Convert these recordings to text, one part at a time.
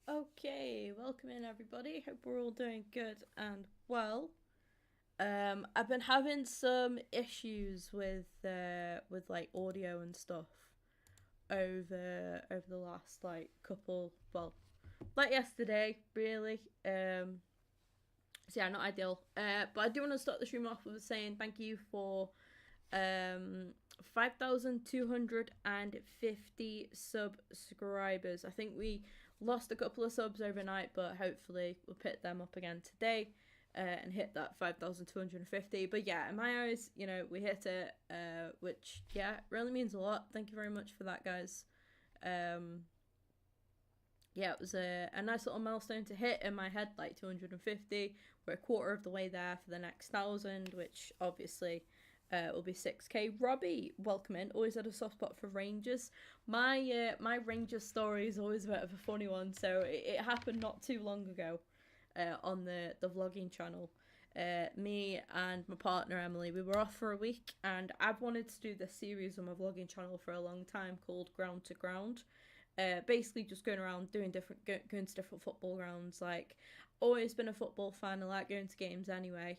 Okay, welcome in everybody. Hope we're all doing good and well. I've been having some issues with like audio and stuff over the last like couple, well, like yesterday really. So yeah, not ideal. But I do want to start the stream off with saying thank you for 5,250 subscribers. I think we lost a couple of subs overnight, but hopefully we'll pick them up again today and hit that 5,250. But yeah, in my eyes, we hit it, which, yeah, really means a lot. Thank you very much for that, guys. Yeah, it was a nice little milestone to hit in my head, like 250. We're a quarter of the way there for the next 1,000, which obviously will be 6k. Robbie, welcome in. Always had a soft spot for Rangers. My Rangers story is always a bit of a funny one. So it happened not too long ago on the vlogging channel. Me and my partner Emily, we were off for a week, and I've wanted to do this series on my vlogging channel for a long time called Ground to Ground. Basically just going around doing going to different football grounds. Like, always been a football fan. I like going to games anyway,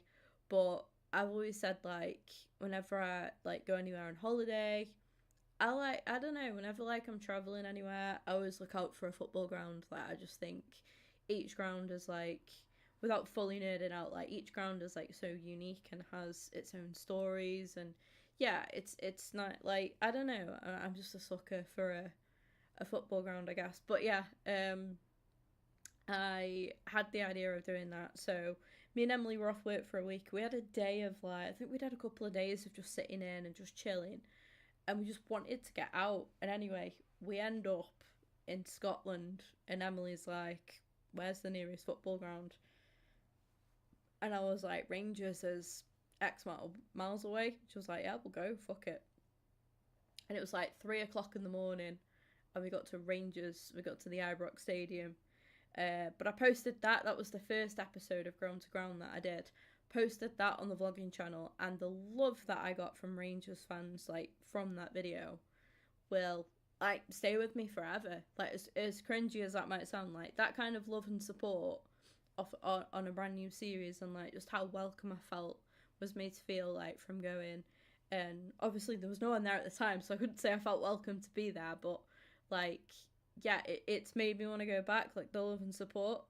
but I've always said, like, whenever I like go anywhere on holiday, I don't know, whenever like I'm traveling anywhere, I always look out for a football ground. Like, I just think each ground is like, without fully nerding out, like each ground is like so unique and has its own stories. And yeah, it's not like, I don't know, I'm just a sucker for a football ground, I guess. But yeah, I had the idea of doing that. So me and Emily were off work for a week. We had a day of like, I think we'd had a couple of days of just sitting in and just chilling, and we just wanted to get out. And anyway, we end up in Scotland, and Emily's like, "Where's the nearest football ground?" And I was like, "Rangers is X miles away." She was like, "Yeah, we'll go. Fuck it." And it was like 3 o'clock in the morning, and we got to Rangers. We got to the Ibrox Stadium. But I posted that. That was the first episode of Ground to Ground that I did. Posted that on the vlogging channel, and the love that I got from Rangers fans, like, from that video, will, like, stay with me forever. Like, as cringy as that might sound, like, that kind of love and support on a brand new series, and like just how welcome I felt was made to feel like from going. And obviously there was no one there at the time, so I couldn't say I felt welcome to be there, but like, yeah, it's made me want to go back, like the love and support.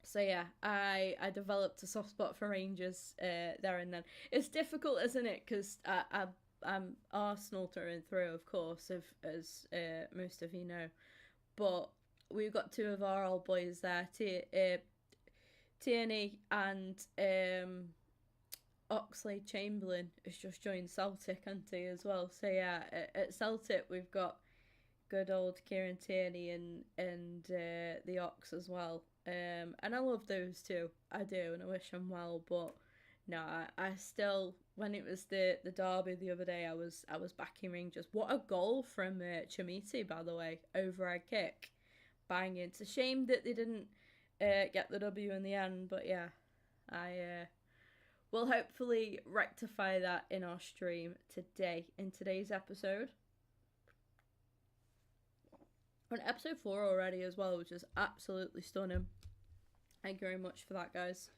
So yeah, I developed a soft spot for Rangers there and then. It's difficult, isn't it? Because I'm Arsenal through and through, of course, as most of you know. But we've got two of our old boys there, Tierney and Oxlade Chamberlain has just joined Celtic, hasn't he, as well? So yeah, at Celtic we've got good old Kieran Tierney and the Ox as well. And I love those two, I do, and I wish them well. But no, I still, when it was the derby the other day, I was backing Rangers. What a goal from Chamiti, by the way, overhead kick, banging. It's a shame that they didn't get the W in the end, but yeah, I will hopefully rectify that in our stream today, in today's episode. On episode 4 already as well, which is absolutely stunning. Thank you very much for that, guys.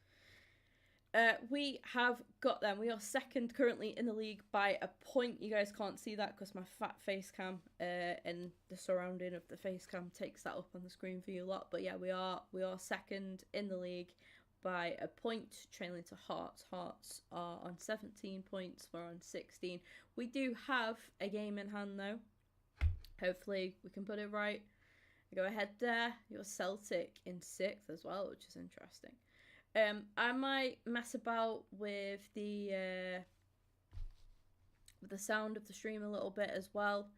We have got them. We are second currently in the league by a point. You guys can't see that because my fat face cam and the surrounding of the face cam takes that up on the screen for you lot. But yeah, we are second in the league by a point, trailing to Hearts. Hearts are on 17 points. We're on 16. We do have a game in hand though. Hopefully we can put it right. Go ahead there. You're Celtic in 6th as well, which is interesting. I might mess about with the sound of the stream a little bit as well.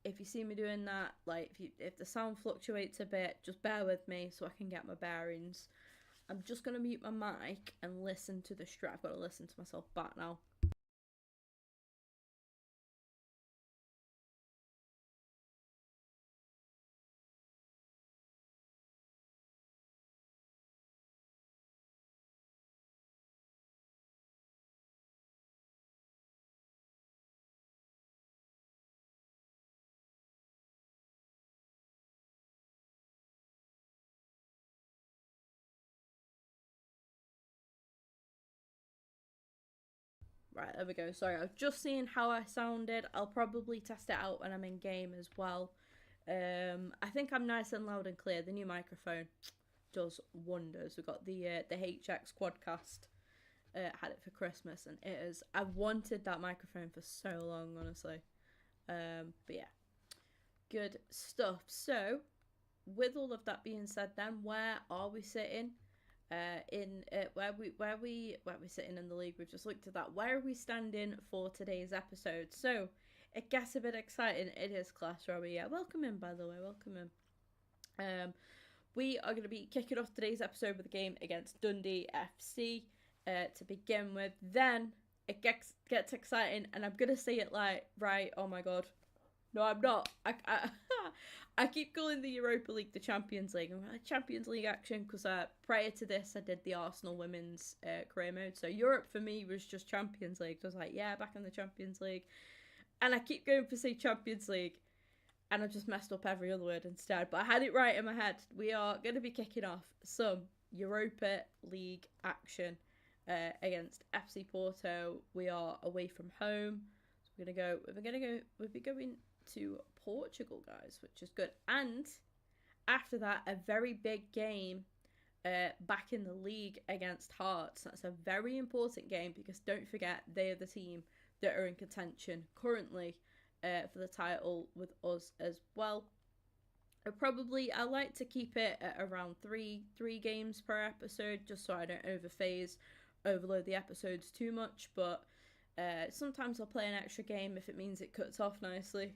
If you see me doing that, like if the sound fluctuates a bit, just bear with me so I can get my bearings. I'm just gonna mute my mic and listen to the stream. I've got to listen to myself back now. Right, there we go. Sorry, I was just seeing how I sounded. I'll probably test it out when I'm in game as well. I think I'm nice and loud and clear. The new microphone does wonders. We've got the HX Quadcast. Had it for Christmas, and it is. I've wanted that microphone for so long, honestly. But yeah, good stuff. So, with all of that being said, then where are we sitting? Where we sitting in the league? We've just looked at that. Where are we standing for today's episode? So it gets a bit exciting. It is class, Robbie. Yeah, welcome in, by the way. Welcome in. We are going to be kicking off today's episode with a game against Dundee FC. To begin with, then it gets exciting, and I'm gonna say it like, right, oh my god, no, I'm not. I keep calling the Europa League the Champions League. I'm like, Champions League action, because prior to this, I did the Arsenal women's career mode. So Europe for me was just Champions League. So I was like, yeah, back in the Champions League, and I keep going for say Champions League, and I just messed up every other word instead. But I had it right in my head. We are going to be kicking off some Europa League action. Against FC Porto. We are away from home. So we'll be going to Portugal, guys, which is good. And after that, a very big game back in the league against Hearts. That's a very important game because don't forget, they are the team that are in contention currently for the title with us as well. I like to keep it at around three games per episode, just so I don't overload the episodes too much, but sometimes I'll play an extra game if it means it cuts off nicely.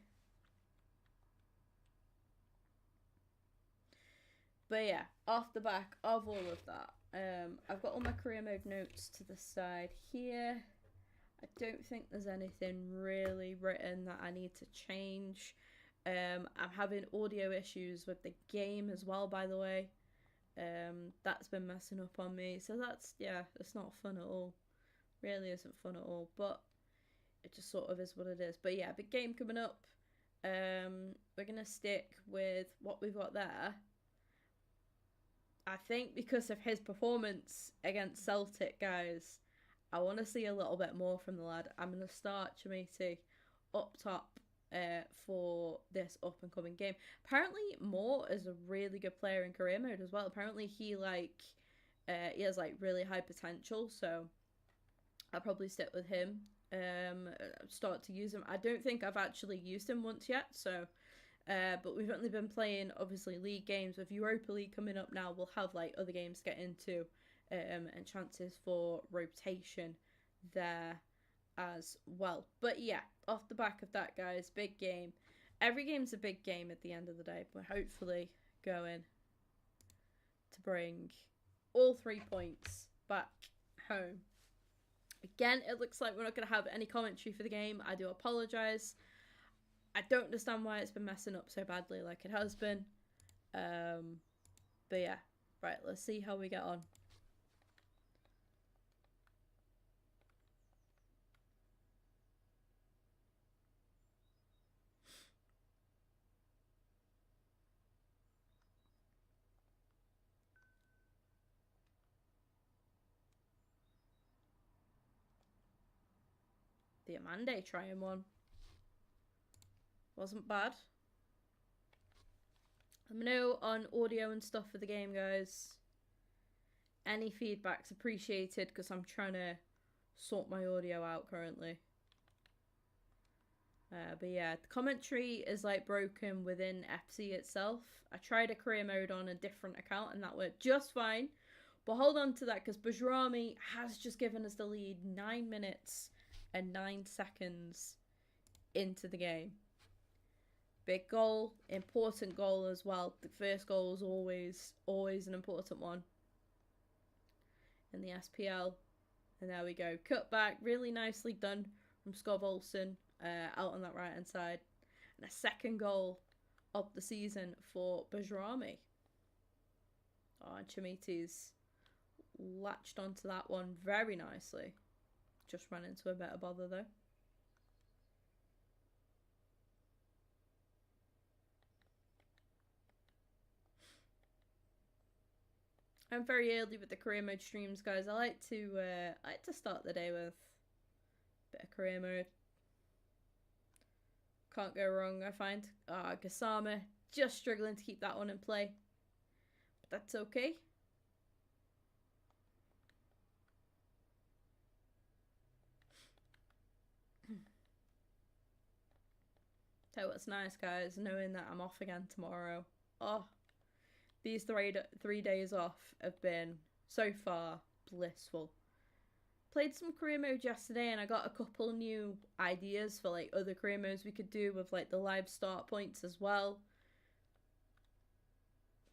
But yeah, off the back of all of that, I've got all my career mode notes to the side here. I don't think there's anything really written that I need to change. I'm having audio issues with the game as well, by the way. That's been messing up on me, so it's not fun at all. Really isn't fun at all, but it just sort of is what it is. But yeah, big game coming up. We're gonna stick with what we've got there. I think because of his performance against Celtic, guys, I want to see a little bit more from the lad. I'm gonna start Chimiti up top for this up and coming game. Apparently Moore is a really good player in career mode as well. Apparently he has like really high potential, so I'll probably stick with him. Start to use him. I don't think I've actually used him once yet, so but we've only been playing obviously league games. With Europa League coming up now, we'll have like other games to get into and chances for rotation there as well. But yeah, off the back of that, guys, big game. Every game's a big game at the end of the day. We're hopefully going to bring all 3 points back home. Again, it looks like we're not going to have any commentary for the game. I do apologise. I don't understand why it's been messing up so badly like it has been. But yeah, right, let's see how we get on. The Amande trying one. Wasn't bad. Let me know on audio and stuff for the game, guys. Any feedback's appreciated because I'm trying to sort my audio out currently. But yeah, the commentary is like broken within FC itself. I tried a career mode on a different account and that worked just fine. But hold on to that because Bajrami has just given us the lead 9 minutes and 9 seconds into the game. Big goal, important goal as well. The first goal is always an important one in the SPL. And there we go. Cut back, really nicely done from Scott Olsen out on that right hand side. And a second goal of the season for Bajrami. Oh, and Chimiti's latched onto that one very nicely. Just ran into a bit of bother though. I'm very early with the career mode streams, guys. I like to start the day with career mode. Can't go wrong, I find. Gasama, just struggling to keep that one in play. But that's okay. Tell you what's nice, guys, knowing that I'm off again tomorrow. Oh, these three days off have been, so far, blissful. Played some career mode yesterday and I got a couple new ideas for like other career modes we could do with like the live start points as well.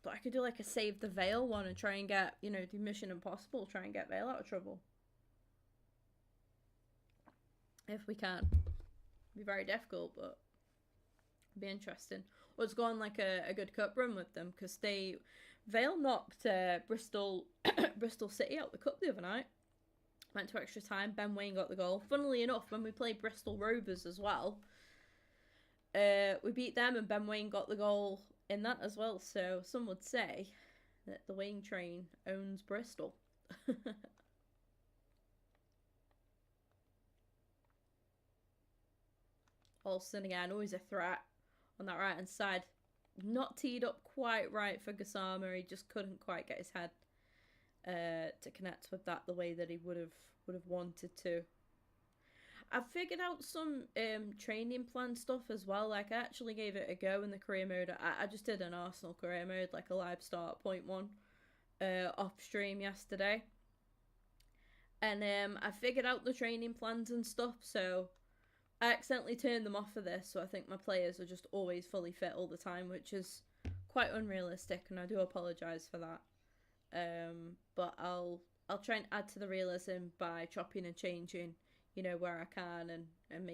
But I could do like a save the Vale one and try and get, you know, do Mission Impossible, try and get Vale out of trouble. If we can. It'd be very difficult, but it'd be interesting. Or just go on like a good cup run with them, because Vale knocked Bristol City out the cup the other night. Went to extra time. Ben Wayne got the goal. Funnily enough, when we played Bristol Rovers as well, we beat them and Ben Wayne got the goal in that as well. So some would say that the Wayne train owns Bristol. Alston again, always a threat on that right hand side. Not teed up quite right for Gasama. He just couldn't quite get his head to connect with that the way that he would have wanted to. I've figured out some training plan stuff as well. Like I actually gave it a go in the career mode. I just did an Arsenal career mode, like a live start point one, off stream yesterday. And I figured out the training plans and stuff, so I accidentally turned them off for this, so I think my players are just always fully fit all the time, which is quite unrealistic, and I do apologise for that. But I'll try and add to the realism by chopping and changing, you know, where I can, and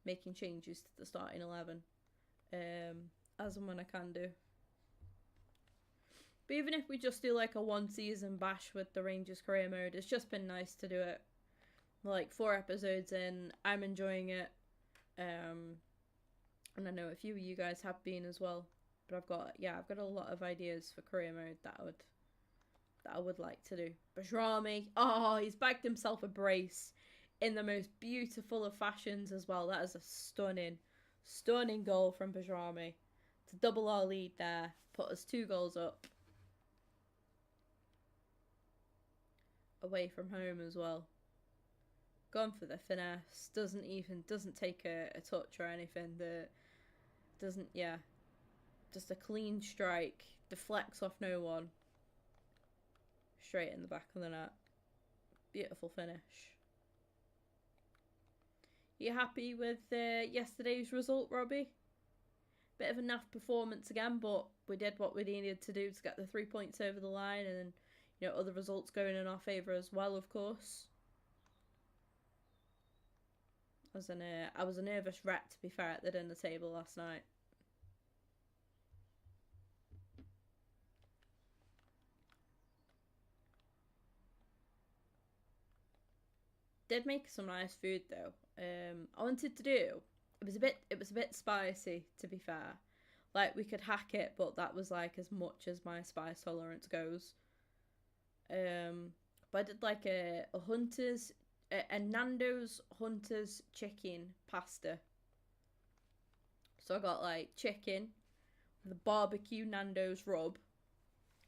making changes to the starting 11, as and when I can do. But even if we just do like a one season bash with the Rangers career mode, it's just been nice to do it. Like 4 episodes in, I'm enjoying it, and I know a few of you guys have been as well. But I've got a lot of ideas for career mode that I would like to do. Bajrami, oh, he's bagged himself a brace in the most beautiful of fashions as well. That is a stunning goal from Bajrami to double our lead there, put us 2 goals up, away from home as well. Gone for the finesse, doesn't take a touch or anything. Just a clean strike, deflects off no one, straight in the back of the net. Beautiful finish. You happy with yesterday's result, Robbie? Bit of a naff performance again, but we did what we needed to do to get the 3 points over the line, and then, you know, other results going in our favour as well, of course. I was a nervous wreck, to be fair, at the dinner table last night. Did make some nice food though. I wanted to do. It was a bit spicy, to be fair. Like we could hack it, but that was like as much as my spice tolerance goes. But I did like a Nando's Hunter's chicken pasta. So I got like chicken, the barbecue Nando's rub,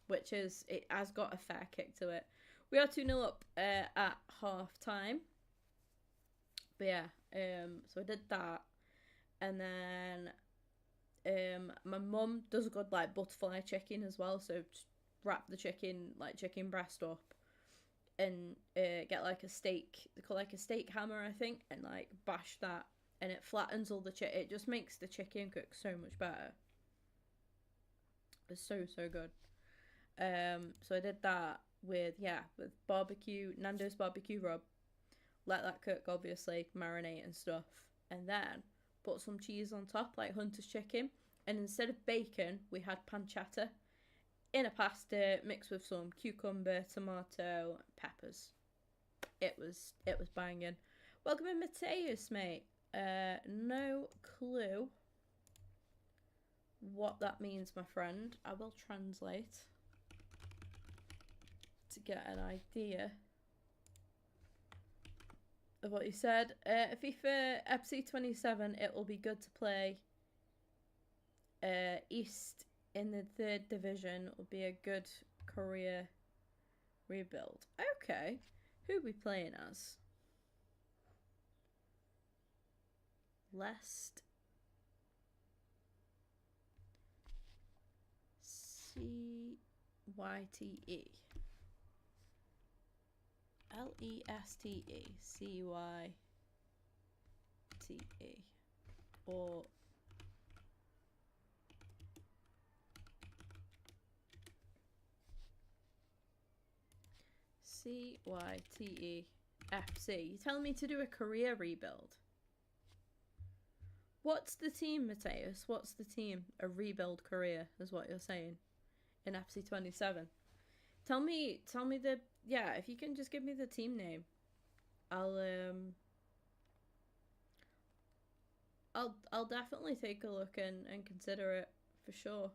which it has got a fair kick to it. We are 2-0 up at half time. But yeah, so I did that. And then my mum does a good like butterfly chicken as well. So just wrap the chicken breast up and get like a steak, they call it like a steak hammer, I think, and like bash that, and it flattens all the chicken. It just makes the chicken cook so much better. It's so good. So I did that with Nando's barbecue rub. Let that cook, obviously, marinate and stuff, and then put some cheese on top, like Hunter's chicken. And instead of bacon, we had pancetta in a pasta mixed with some cucumber, tomato, peppers. It was banging. Welcome in, Mateus, mate. No clue what that means, my friend. I will translate to get an idea of what you said. FIFA FC 27, it will be good to play East in the 3rd division. Will be a good career rebuild. Okay, who are we playing as? Lest CYTE LESTE CYTE or CYTE FC. You're telling me to do a career rebuild? What's the team, Mateus? What's the team? A rebuild career is what you're saying in FC 27. Tell me the, yeah, if you can just give me the team name. I'll definitely take a look and consider it for sure.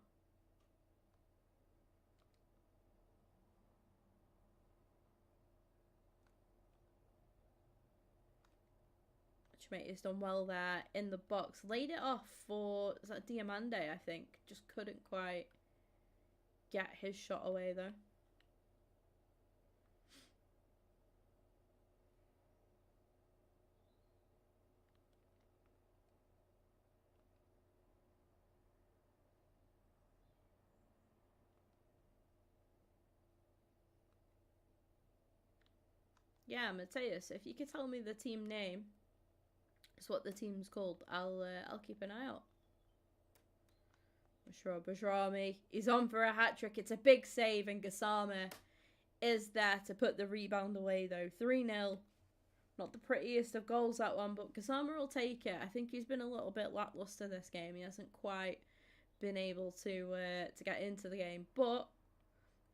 Mate has done well there in the box. Laid it off for, is that Diamande, I think. Just couldn't quite get his shot away though. Yeah, Mateus, if you could tell me the team name, it's what the team's called, I'll keep an eye out. Bajrami, he's on for a hat-trick. It's a big save, and Gassama is there to put the rebound away though. 3-0. Not the prettiest of goals, that one, but Gassama will take it. I think he's been a little bit lackluster this game. He hasn't quite been able to get into the game, but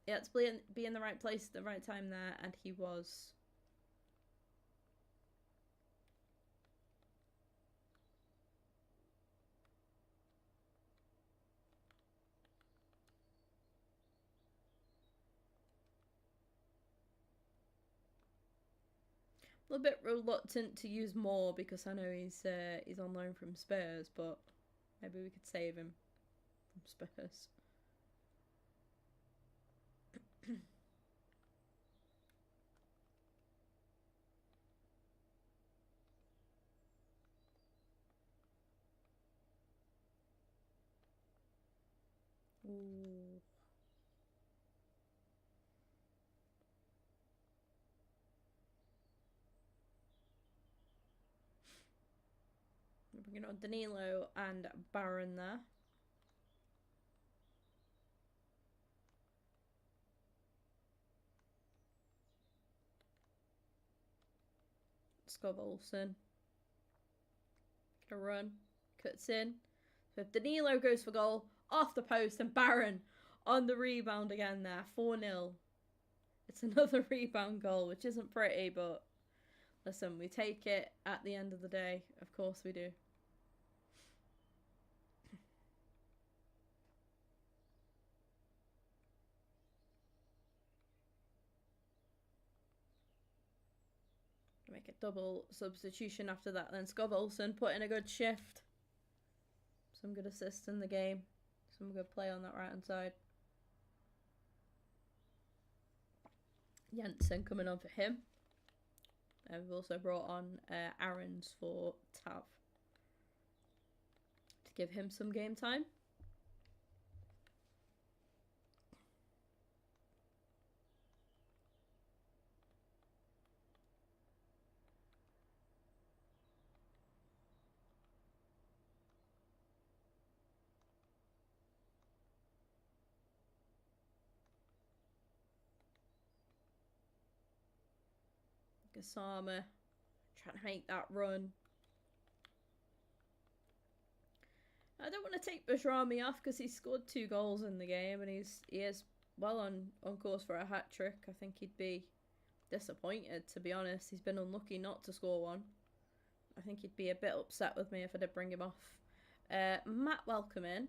he had to be in the right place at the right time there, and he was. A little bit reluctant to use more because I know he's on loan from Spurs, but maybe we could save him from Spurs. Ooh. We're bringing on Danilo and Baron there. Scott Olsen. Gonna run. Cuts in. So if Danilo goes for goal, off the post, and Baron on the rebound again there. 4-0. It's another rebound goal, which isn't pretty, but listen, we take it at the end of the day. Of course we do. Make a double substitution after that. Then Scott Olsen put in a good shift. Some good assists in the game. Some good play on that right hand side. Jensen coming on for him. And we've also brought on Aarons for Tav to give him some game time. Gassama trying to make that run. I don't want to take Bajrami off because he scored 2 goals in the game and he is well on course for a hat-trick. I think he'd be disappointed, to be honest. He's been unlucky not to score one. I think he'd be a bit upset with me if I did bring him off. Matt, welcome in.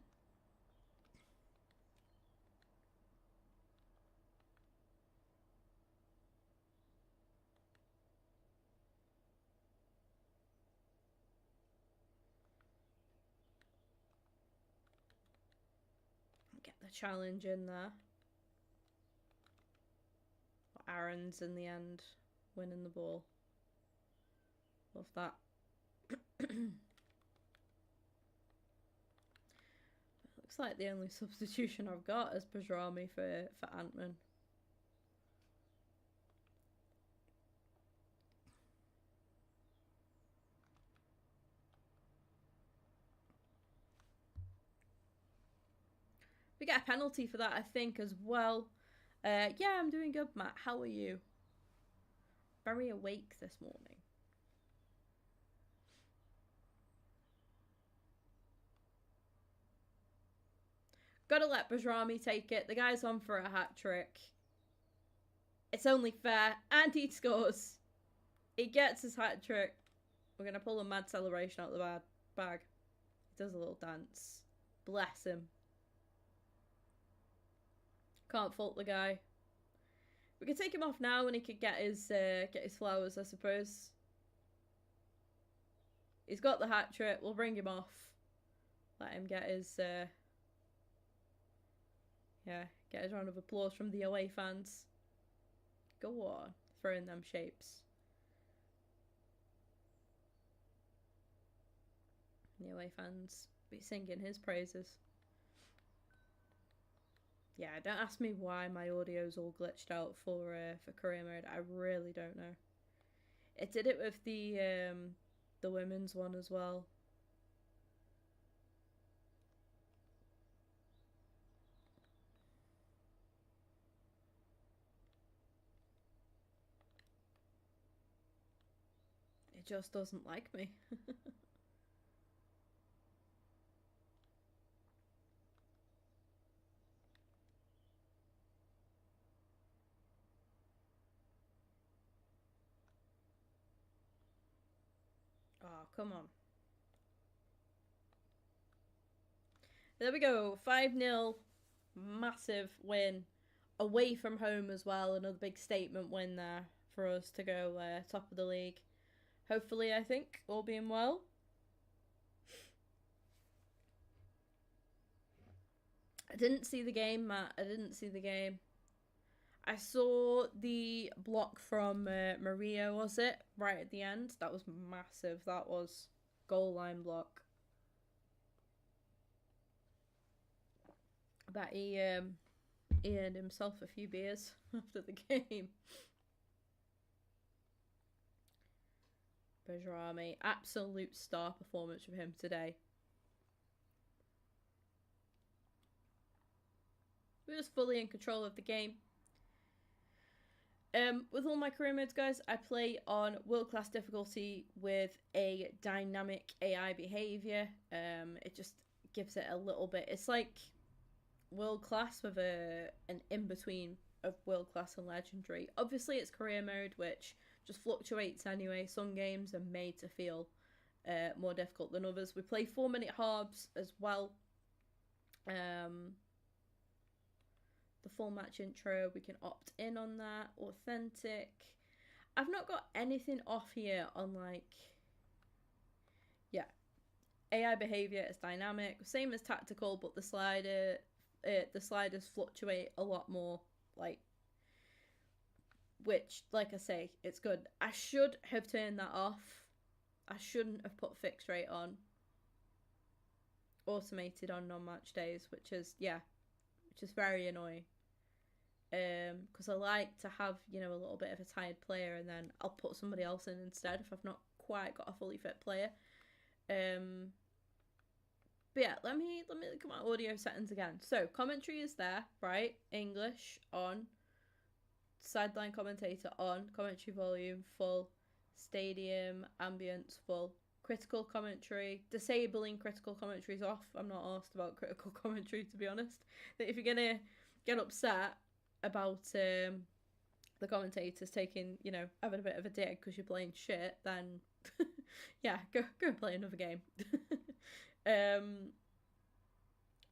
the challenge in there. Aaron's in the end, winning the ball. Love that. Looks like the only substitution I've got is Bajrami for Antman. We get a penalty for that, I think, as well. Yeah, I'm doing good, Matt. How are you? Very awake this morning. Gotta let Bajrami take it. The guy's on for a hat-trick. It's only fair. And he scores. He gets his hat-trick. We're gonna pull a mad celebration out the bag. He does a little dance. Bless him. Can't fault the guy. We could take him off now and he could get his flowers, I suppose. He's got the hat trick. We'll bring him off. Let him get his get his round of applause from the away fans. Go on, throw in them shapes. The away fans be singing his praises. Yeah, don't ask me why my audio's all glitched out for career mode. I really don't know. It did it with the women's one as well. It just doesn't like me. Oh, come on. There we go. 5-0. Massive win. Away from home as well. Another big statement win there for us to go top of the league. Hopefully, I think, all being well. I didn't see the game, Matt. I didn't see the game. I saw the block from Maria, was it? Right at the end. That was massive. That was goal line block. I bet he earned himself a few beers after the game. Bajrami, absolute star performance from him today. We were just fully in control of the game. With all my career modes, guys, I play on world-class difficulty with a dynamic AI behavior. It just gives it a little bit. It's like world-class with an in-between of world-class and legendary. Obviously, it's career mode, which just fluctuates anyway. Some games are made to feel more difficult than others. We play 4-minute harbs as well. The full match intro, we can opt in on that. Authentic. I've not got anything off here on like, yeah, AI behavior is dynamic, same as tactical, but the sliders fluctuate a lot more, like, which, like I say, it's good. I should have turned that off. I shouldn't have put fixed rate on. Automated on non-match days, which is very annoying. Because I like to have, you know, a little bit of a tired player, and then I'll put somebody else in instead if I've not quite got a fully fit player. But yeah, let me look at my audio settings again. So commentary is there, right? English on, sideline commentator on, commentary volume full, stadium ambience full, critical commentary, disabling critical commentary is off. I'm not asked about critical commentary, to be honest. That if you're gonna get upset about the commentators taking, you know, having a bit of a dig because you're playing shit, then yeah, go and play another game.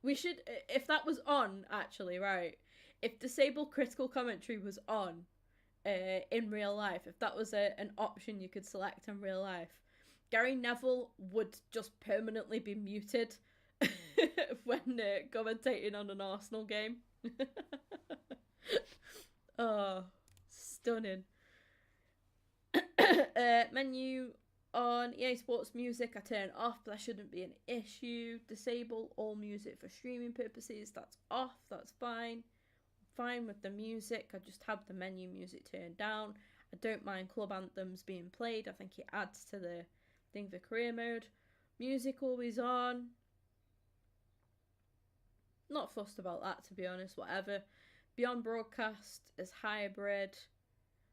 We should, if that was on, actually, right, if disabled critical commentary was on in real life, if that was an option you could select in real life, Gary Neville would just permanently be muted when commentating on an Arsenal game. Oh, stunning. Menu on EA Sports Music, I turn off. That shouldn't be an issue. Disable all music for streaming purposes. That's off. That's fine. Fine with the music. I just have the menu music turned down. I don't mind club anthems being played. I think it adds to the thing for career mode. Music always on. Not fussed about that, to be honest. Whatever. Beyond broadcast is hybrid.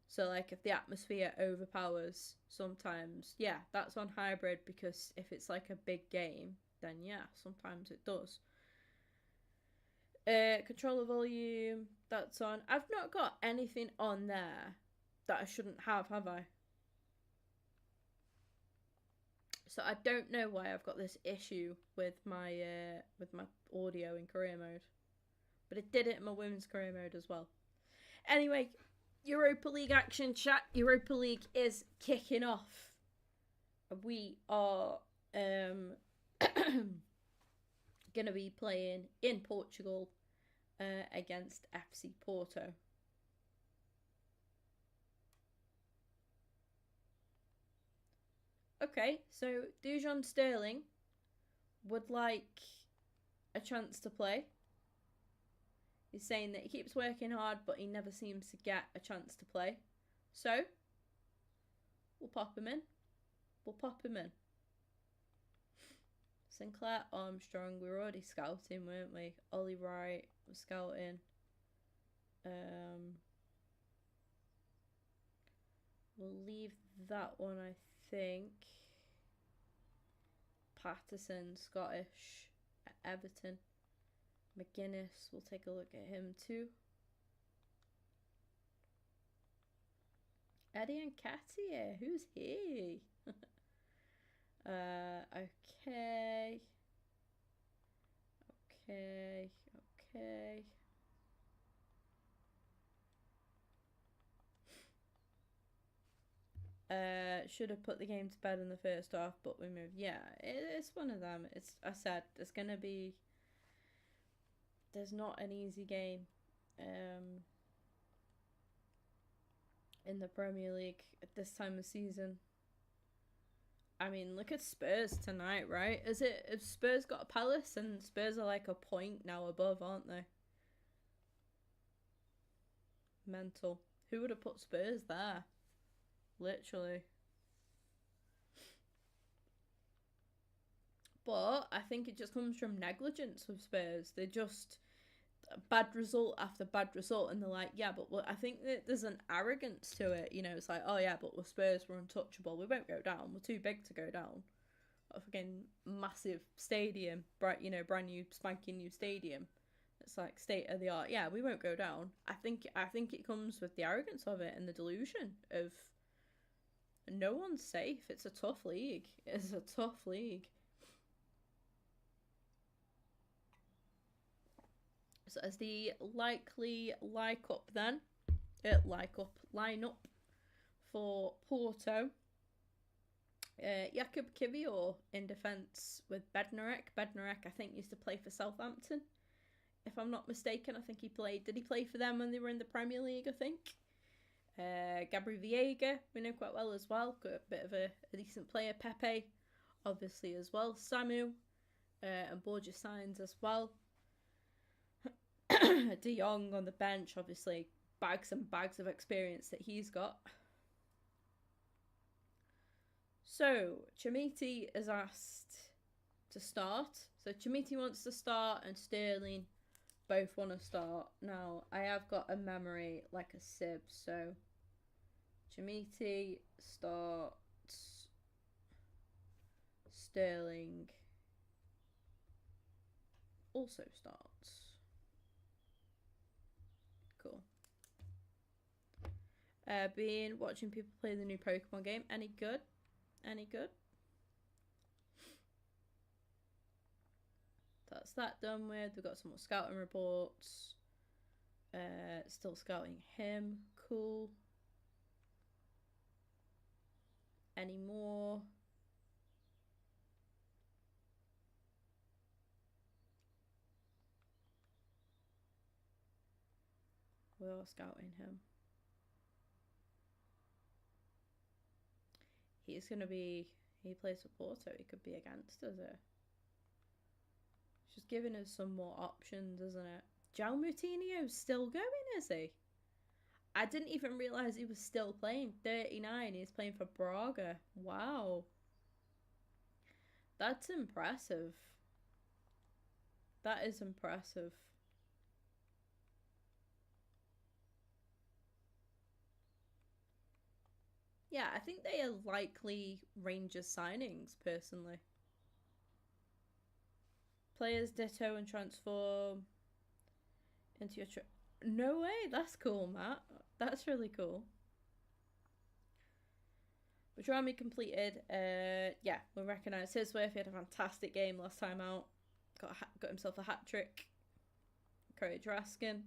So like if the atmosphere overpowers sometimes, yeah, that's on hybrid, because if it's like a big game, then yeah, sometimes it does. Controller volume, that's on. I've not got anything on there that I shouldn't have I? So I don't know why I've got this issue with my audio in career mode. But it did it in my women's career mode as well. Anyway, Europa League action, chat. Europa League is kicking off. We are going to be playing in Portugal against FC Porto. Okay, so Dujon Sterling would like a chance to play. He's saying that he keeps working hard, but he never seems to get a chance to play. So, we'll pop him in. We'll pop him in. Sinclair Armstrong, we were already scouting, weren't we? Ollie Wright was scouting. We'll leave that one, I think. Patterson, Scottish, at Everton. McGuinness, we'll take a look at him too. Eddie Nketiah, who's he? Okay. Should have put the game to bed in the first half, but we moved. Yeah, it's one of them. I said, it's gonna be. There's not an easy game in the Premier League at this time of season. I mean, look at Spurs tonight, right? If Spurs got a Palace, and Spurs are like a point now above, aren't they? Mental. Who would have put Spurs there? Literally. But I think it just comes from negligence with Spurs. They just bad result after bad result, and they're like, yeah, but I think that there's an arrogance to it. You know, it's like, oh yeah, but with Spurs, we're untouchable. We won't go down. We're too big to go down. A fucking massive stadium, brand new spanking new stadium. It's like state of the art. Yeah, we won't go down. I think it comes with the arrogance of it and the delusion of no one's safe. It's a tough league. It's a tough league. So as the likely lineup for Porto, Jakub Kivior in defence with Bednarek. Bednarek, I think, used to play for Southampton, if I'm not mistaken. I think he played. Did he play for them when they were in the Premier League? I think. Gabri Viega, we know quite well as well. Got a bit of a decent player. Pepe, obviously, as well. Samu, and Borja Signs as well. De Jong on the bench, obviously, bags and bags of experience that he's got. So, Chamiti is asked to start. So, Chamiti wants to start and Sterling both want to start. Now, I have got a memory like a sieve, so Chamiti starts, Sterling also starts. Cool. Been watching people play the new Pokemon game. Any good? Any good? That's that done with. We've got some more scouting reports. Still scouting him. Cool. Any more? We are scouting him. He's going to be... He plays for Porto. He could be against us here. It's just giving us some more options, isn't it? João Moutinho's still going, is he? I didn't even realise he was still playing. 39. He's playing for Braga. Wow. That's impressive. That is impressive. Yeah, I think they are likely Rangers signings, personally. Players ditto and transform into your... No way, that's cool, Matt. That's really cool. Drama completed. Yeah, we'll recognise his worth. He had a fantastic game last time out. Got himself a hat-trick. Courage Raskin.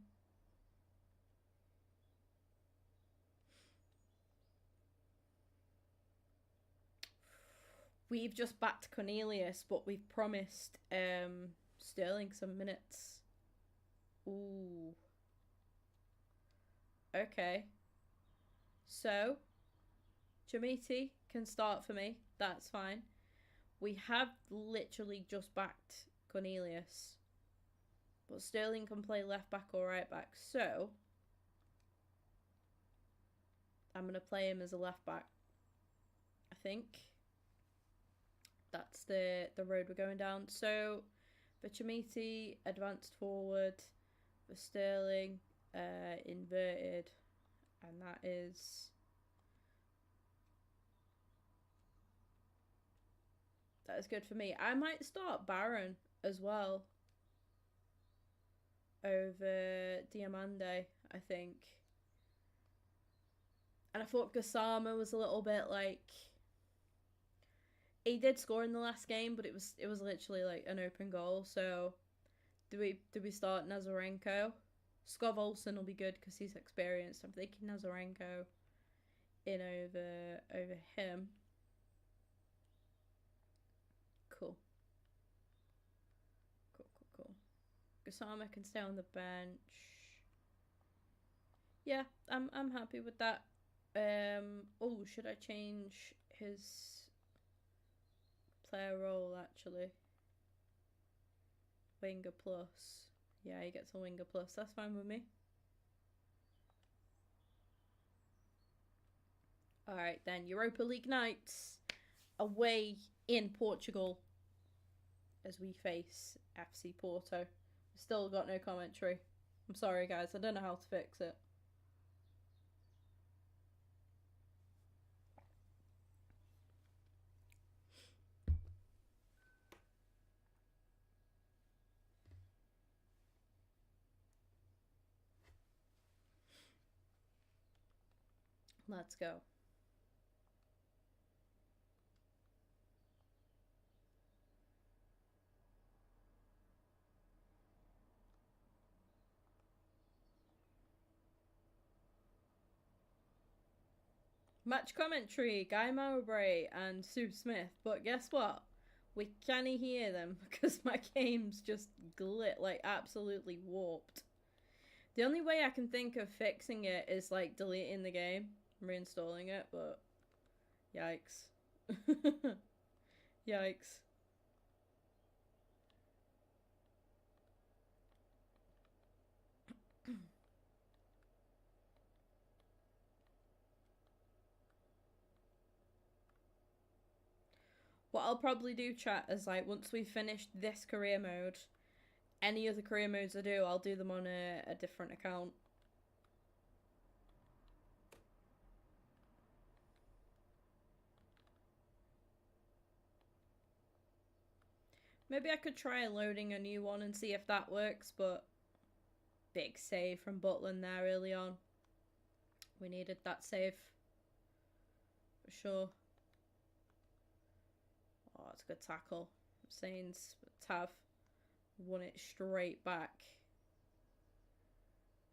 We've just backed Cornelius, but we've promised Sterling some minutes. Ooh. Okay. So, Jamiti can start for me. That's fine. We have literally just backed Cornelius. But Sterling can play left back or right back. So, I'm going to play him as a left back. I think. That's the road we're going down. So, for Chamiti, advanced forward. For Sterling, inverted. And that is... That is good for me. I might start Baron as well. Over Diamande, I think. And I thought Gassama was a little bit like... He did score in the last game, but it was literally like an open goal. So, do we start Nazarenko? Skov Olsen will be good because he's experienced. I'm thinking Nazarenko in over him. Cool. Gassama can stay on the bench. Yeah, I'm happy with that. Oh, should I change his player role actually? Winger plus. Yeah, he gets a winger plus. That's fine with me. Alright then, Europa League nights away in Portugal as we face FC Porto. Still got no commentary. I'm sorry guys, I don't know how to fix it. Let's go. Match commentary, Guy Mowbray and Sue Smith. But guess what? We can't hear them because my game's just like absolutely warped. The only way I can think of fixing it is like deleting the game, reinstalling it, but yikes. Yikes. What I'll probably do, chat, is like once we've finished this career mode, any other career modes I do, I'll do them on a different account. Maybe I could try loading a new one and see if that works, but big save from Butland there early on. We needed that save. For sure. Oh, it's a good tackle. Sainz, Tav won it straight back.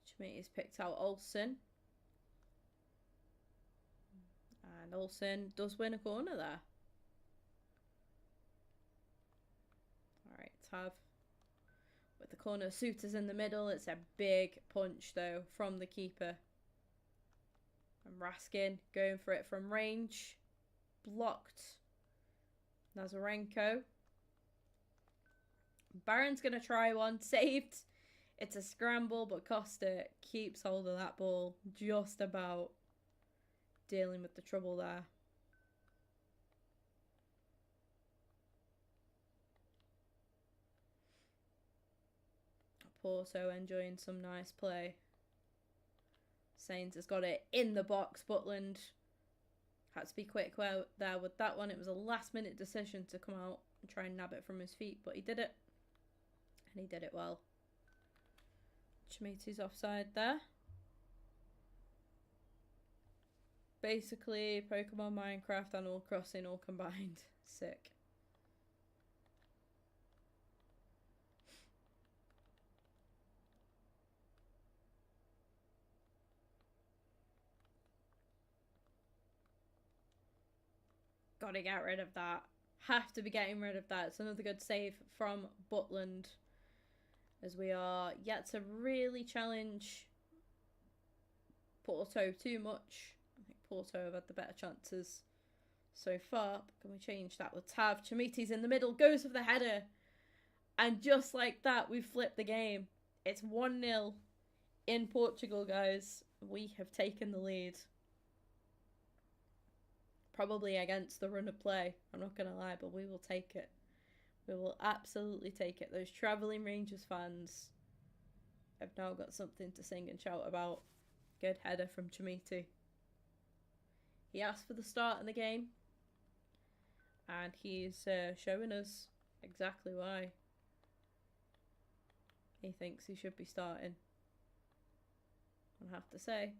Schmitty's picked out Olsen. And Olsen does win a corner there. Alright, Tav with the corner. Suter's in the middle. It's a big punch, though, from the keeper. And Raskin going for it from range. Blocked. Nazarenko. Baron's going to try one. Saved. It's a scramble, but Costa keeps hold of that ball. Just about dealing with the trouble there. Porto enjoying some nice play. Sainz has got it in the box. Butland had to be quick there with that one. It was a last minute decision to come out and try and nab it from his feet, but he did it. And he did it well. Chimiti's offside there. Basically, Pokemon, Minecraft, Animal Crossing all combined. Sick. Gotta get rid of that. Have to be getting rid of that. It's another good save from Butland. As we are yet to really challenge Porto too much. I think Porto have had the better chances so far. But can we change that with Tav? Chimiti's in the middle. Goes for the header. And just like that, we flipped the game. It's 1-0 in Portugal, guys. We have taken the lead. Probably against the run of play. I'm not going to lie, but we will take it. We will absolutely take it. Those travelling Rangers fans have now got something to sing and shout about. Good header from Chimiti. He asked for the start in the game. And he's showing us exactly why he thinks he should be starting. I have to say,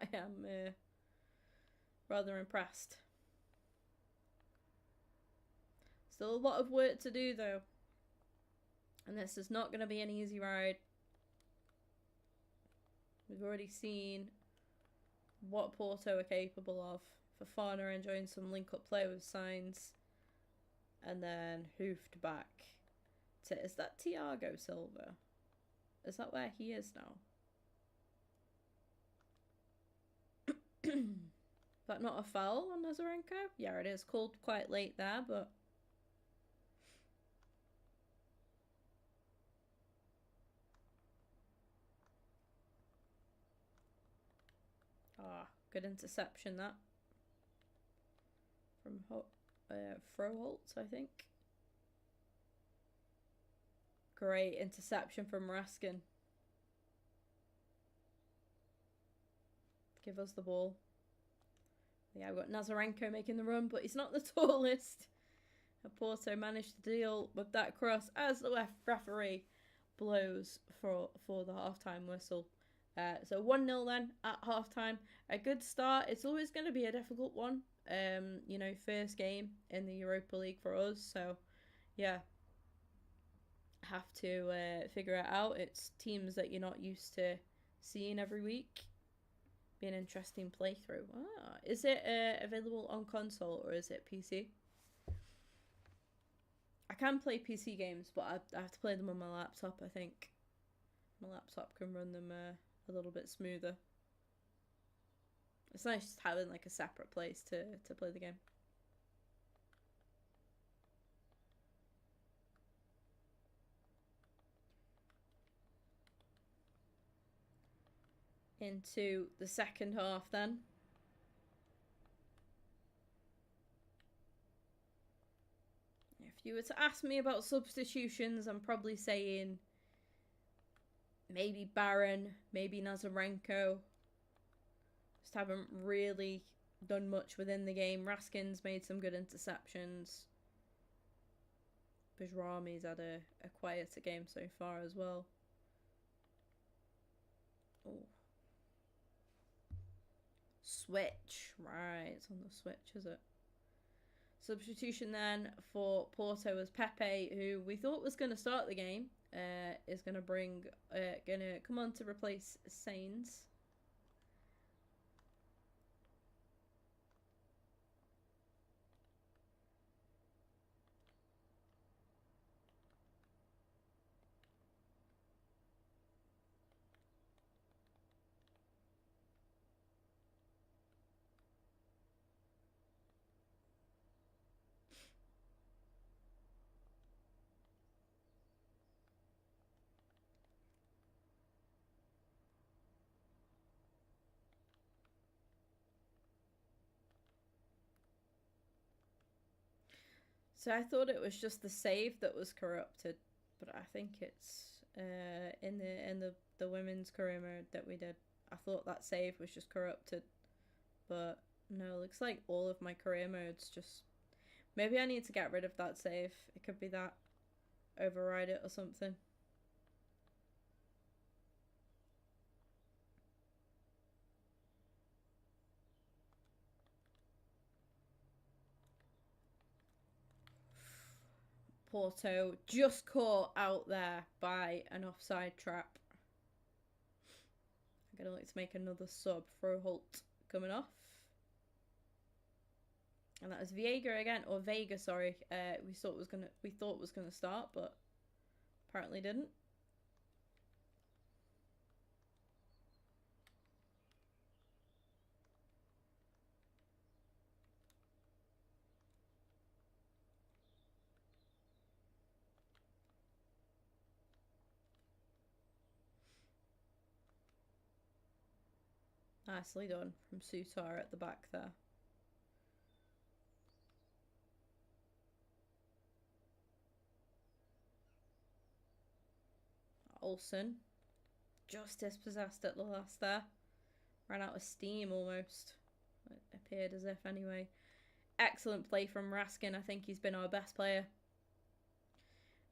I am rather impressed. Still a lot of work to do though. And this is not going to be an easy ride. We've already seen what Porto are capable of. Fofana enjoying some link-up play with Signs. And then hoofed back to... Is that Thiago Silva? Is that where he is now? Is that not a foul on Nazarenko? Yeah, it is. Called quite late there, but... Ah, good interception that. From Froholt, I think. Great interception from Raskin. Give us the ball. Yeah, we've got Nazarenko making the run, but he's not the tallest. And Porto managed to deal with that cross as the referee blows for the halftime whistle. So 1-0 then at halftime. A good start. It's always going to be a difficult one. You know, first game in the Europa League for us. So, yeah. Have to figure it out. It's teams that you're not used to seeing every week. Be an interesting playthrough. Ah, is it available on console or is it PC? I can play PC games, but I have to play them on my laptop, I think. My laptop can run them a little bit smoother. It's nice just having like a separate place to play the game. Into the second half then. If you were to ask me about substitutions, I'm probably saying maybe Baron, maybe Nazarenko. Just haven't really done much within the game. Raskin's made some good interceptions. Bajrami's had a quieter game so far as well. Oh. Switch. Right, it's on the switch, is it? Substitution then for Porto was Pepe, who we thought was going to start the game. Is going to come on to replace Sainz. So I thought it was just the save that was corrupted, but I think it's in the women's career mode that we did. I thought that save was just corrupted, but no, looks like all of my career modes just... Maybe I need to get rid of that save. It could be that. Override it or something. Porto just caught out there by an offside trap. I'm gonna like to make another sub for Holt coming off. And that was Viega again, or Vega, sorry. We thought was gonna start, but apparently didn't. Nicely done from Sutar at the back there. Olsen just dispossessed at the last there. Ran out of steam almost. It appeared as if anyway. Excellent play from Raskin. I think he's been our best player.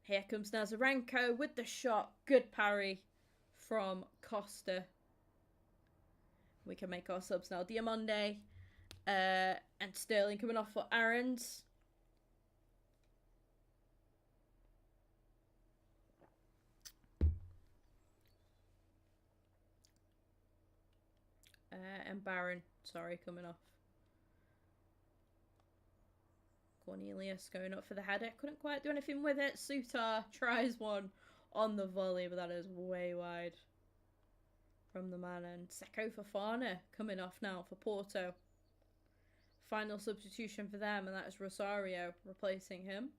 Here comes Nazarenko with the shot. Good parry from Costa. We can make our subs now. Diamande and Sterling coming off for Aaron's. And Baron, sorry, coming off. Cornelius going up for the header. Couldn't quite do anything with it. Sutar tries one on the volley, but that is way wide from the man. And Seko Fofana coming off now for Porto. Final substitution for them, and that is Rosario replacing him.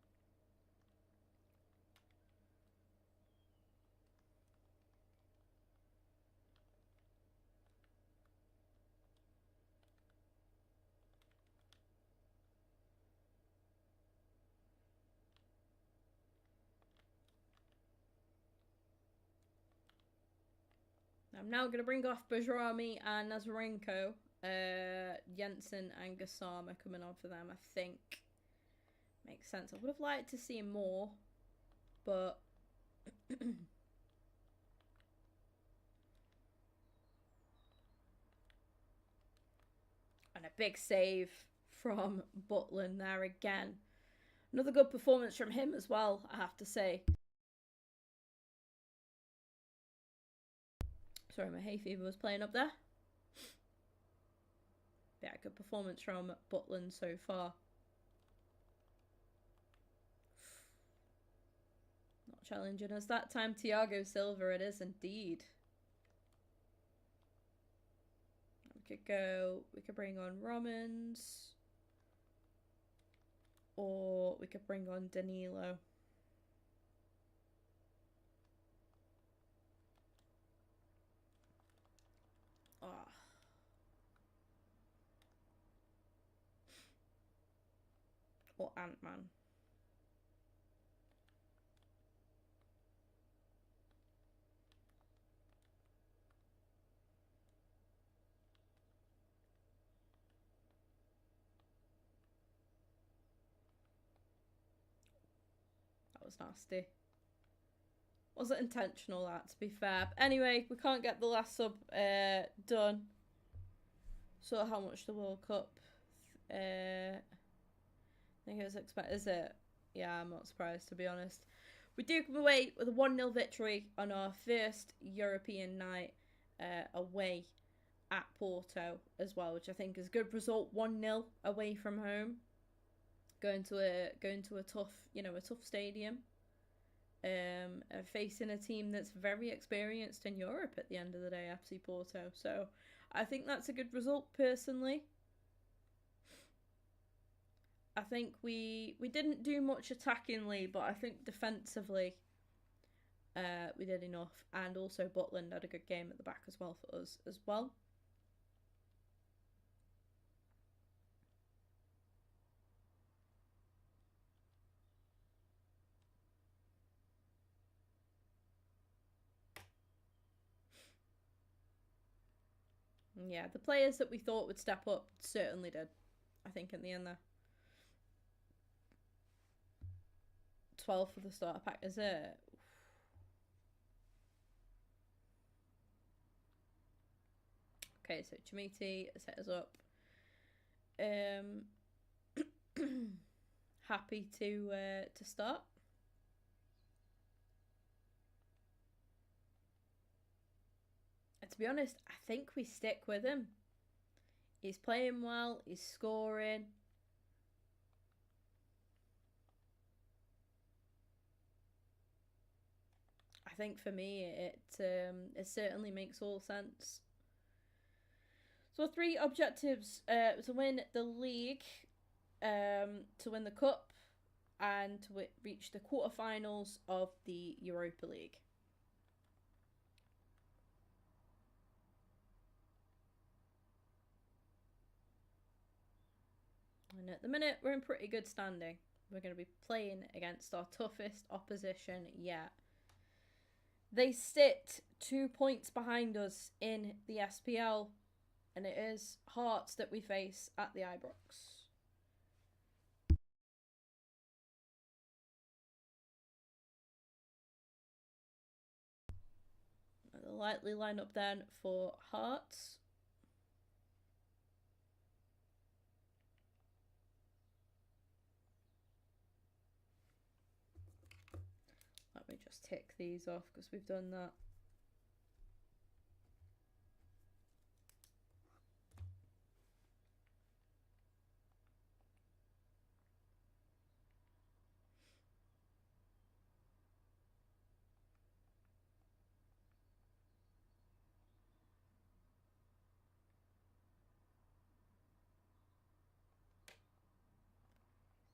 I'm now going to bring off Bajrami and Nazarenko. Jensen and Gassama coming on for them, I think. Makes sense. I would have liked to see more, but... And a big save from Butland there again. Another good performance from him as well, I have to say. Sorry, my hay fever was playing up there. Yeah, good performance from Butland so far. Not challenging us that time. Thiago Silva it is indeed. We could bring on Romans. Or we could bring on Danilo. Or Ant-Man. That was nasty. Wasn't intentional, that, to be fair. But anyway, we can't get the last sub done. So how much the World Cup? I think it was expected. Is it? Yeah, I'm not surprised, to be honest. We do come away with a 1-0 victory on our first European night away at Porto as well, which I think is a good result. 1-0 away from home, going to a tough, a tough stadium, facing a team that's very experienced in Europe at the end of the day, FC Porto. So I think that's a good result personally. I think we didn't do much attackingly, but I think defensively we did enough. And also Butland had a good game at the back as well for us as well. Yeah, the players that we thought would step up certainly did, I think, in the end there. 12 for the starter pack, is it? Okay, so Chimiti set us up. Happy to start. And to be honest, I think we stick with him. He's playing well, he's scoring. I think for me it certainly makes all sense. So 3 objectives: to win the league, to win the cup, and to reach the quarterfinals of the Europa League. And at the minute, we're in pretty good standing. We're going to be playing against our toughest opposition yet. They sit 2 points behind us in the SPL, and it is Hearts that we face at the Ibrox. The likely lineup then for Hearts. Let me just tick these off because we've done that.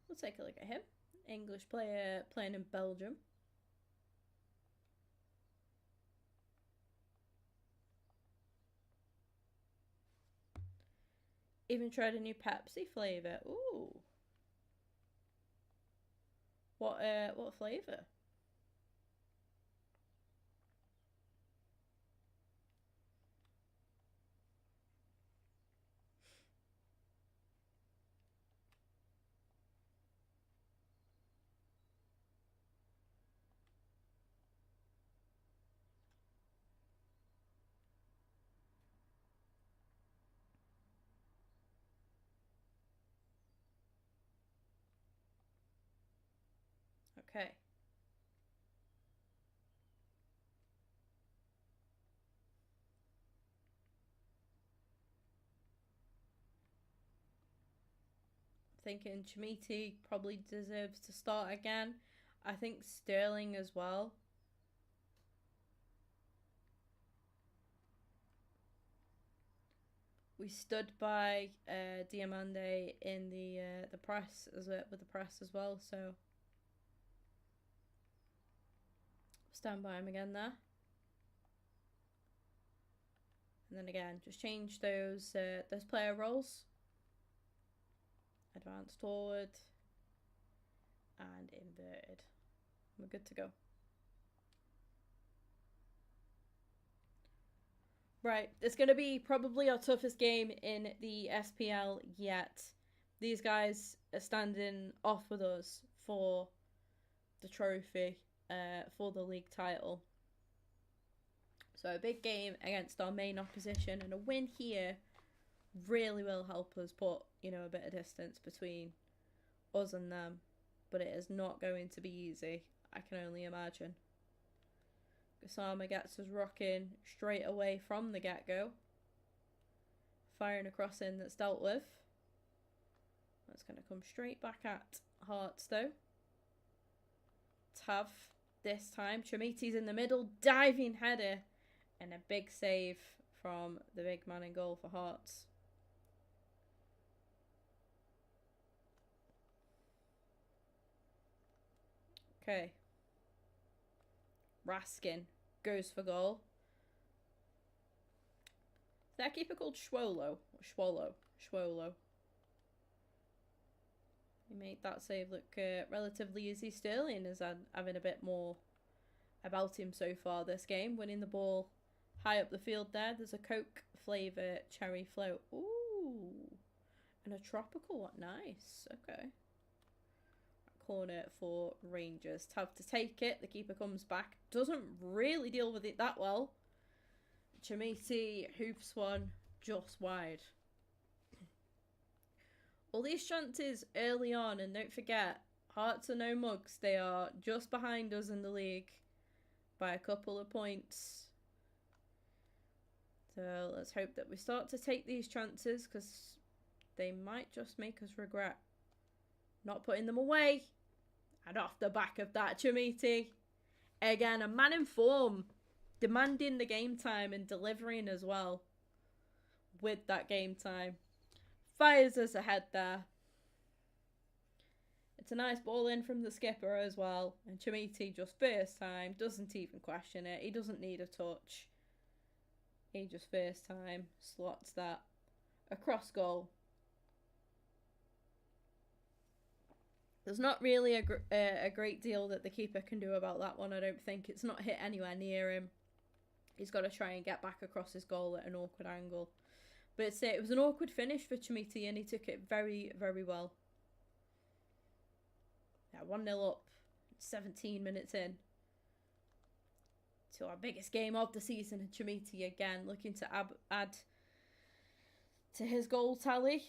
We'll take a look at him. English player playing in Belgium. Even tried a new Pepsi flavour. Ooh. What flavour? Okay. Thinking Chimiti probably deserves to start again. I think Sterling as well. We stood by Diamande in the press with the press as well, so stand by him again there. And then again, just change those player roles. Advanced forward and inverted. We're good to go. Right, it's going to be probably our toughest game in the SPL yet. These guys are standing off with us for the trophy, for the league title. So a big game against our main opposition, and a win here really will help us put, you know, a bit of distance between us and them. But it is not going to be easy, I can only imagine. Gassama gets us rocking straight away from the get-go. Firing a cross in that's dealt with. That's going to come straight back at Hearts though. Tav this time. Chimiti's in the middle. Diving header. And a big save from the big man in goal for Hearts. Okay. Raskin goes for goal. Is that keeper called Schwolo? Or Schwolo. He made that save look relatively easy. Sterling is having a bit more about him so far this game, winning the ball high up the field there. There's a Coke flavour cherry float. Ooh. And a tropical one. Nice. Okay. Corner for Rangers. Have to take it. The keeper comes back. Doesn't really deal with it that well. Chimiti hoops one just wide. All these chances early on, and don't forget, Hearts are no mugs. They are just behind us in the league by a couple of points. So let's hope that we start to take these chances, because they might just make us regret not putting them away. And off the back of that, Chimiti. Again, a man in form. Demanding the game time and delivering as well. With that game time. Fires us ahead there. It's a nice ball in from the skipper as well. And Chimiti just first time. Doesn't even question it. He doesn't need a touch. He just first time slots that across goal. There's not really a great deal that the keeper can do about that one, I don't think. It's not hit anywhere near him. He's got to try and get back across his goal at an awkward angle. But it was an awkward finish for Chimiti, and he took it very, very well. Yeah, 1-0 up, 17 minutes in. To our biggest game of the season, and Chimiti again looking to add to his goal tally.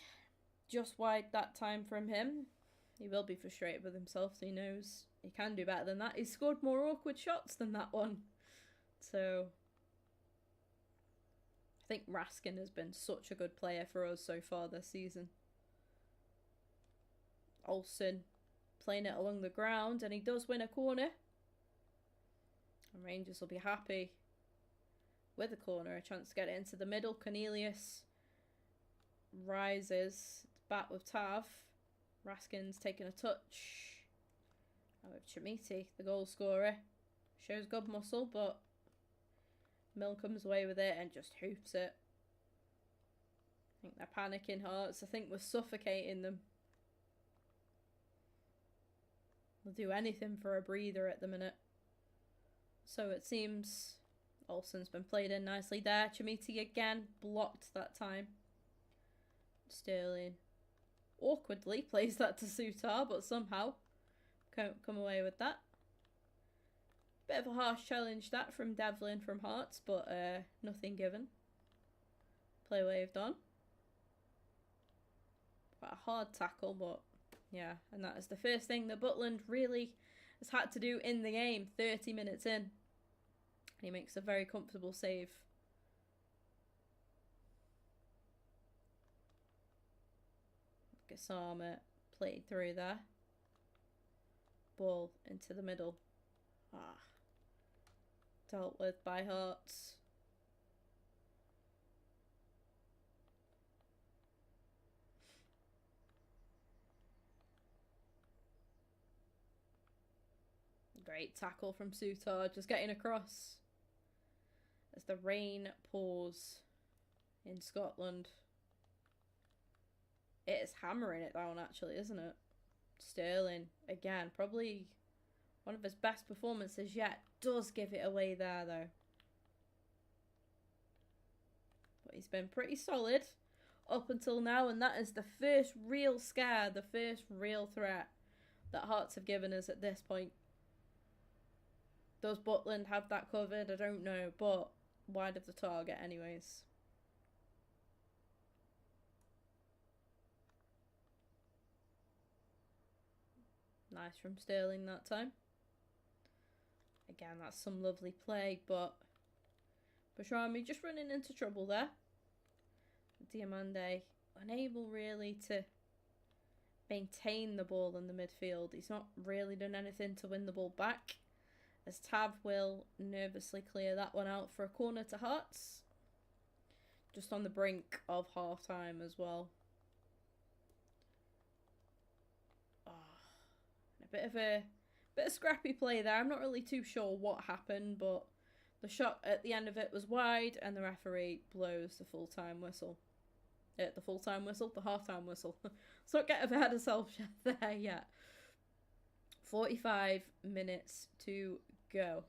Just wide that time from him. He will be frustrated with himself, so he knows he can do better than that. He's scored more awkward shots than that one. So I think Raskin has been such a good player for us so far this season. Olsen playing it along the ground, and he does win a corner. And Rangers will be happy with a corner. A chance to get it into the middle. Cornelius rises back with Tav. Raskin's taking a touch. Now with Chimiti, the goal scorer. Shows good muscle, but Mill comes away with it and just hoops it. I think they're panicking, Hearts. I think we're suffocating them. They'll do anything for a breather at the minute. So it seems Olsen's been played in nicely there. Chimiti again blocked that time. Sterling awkwardly plays that to Sutar, but somehow can't come away with that. Bit of a harsh challenge that from Devlin from Hearts, but nothing given. Play waved on. Quite a hard tackle, but yeah, and that is the first thing that Butland really has had to do in the game, 30 minutes in. And he makes a very comfortable save. Gasama played through there. Ball into the middle. Dealt with by Hearts. Great tackle from Sutar, just getting across. As the rain pours in Scotland. It is hammering it down actually, isn't it? Sterling, again, probably one of his best performances yet. Does give it away there though. But he's been pretty solid up until now, and that is the first real scare, the first real threat that Hearts have given us at this point. Does Butland have that covered? I don't know, but wide of the target anyways. Nice from Sterling that time. Again, that's some lovely play, but Bashrami just running into trouble there. Diamande unable really to maintain the ball in the midfield. He's not really done anything to win the ball back, as Tav will nervously clear that one out for a corner to Hearts. Just on the brink of half time as well. A bit of scrappy play there. I'm not really too sure what happened, but the shot at the end of it was wide, and the referee blows the full-time whistle. The half-time whistle. Let's not get ahead of ourselves there yet. 45 minutes to go.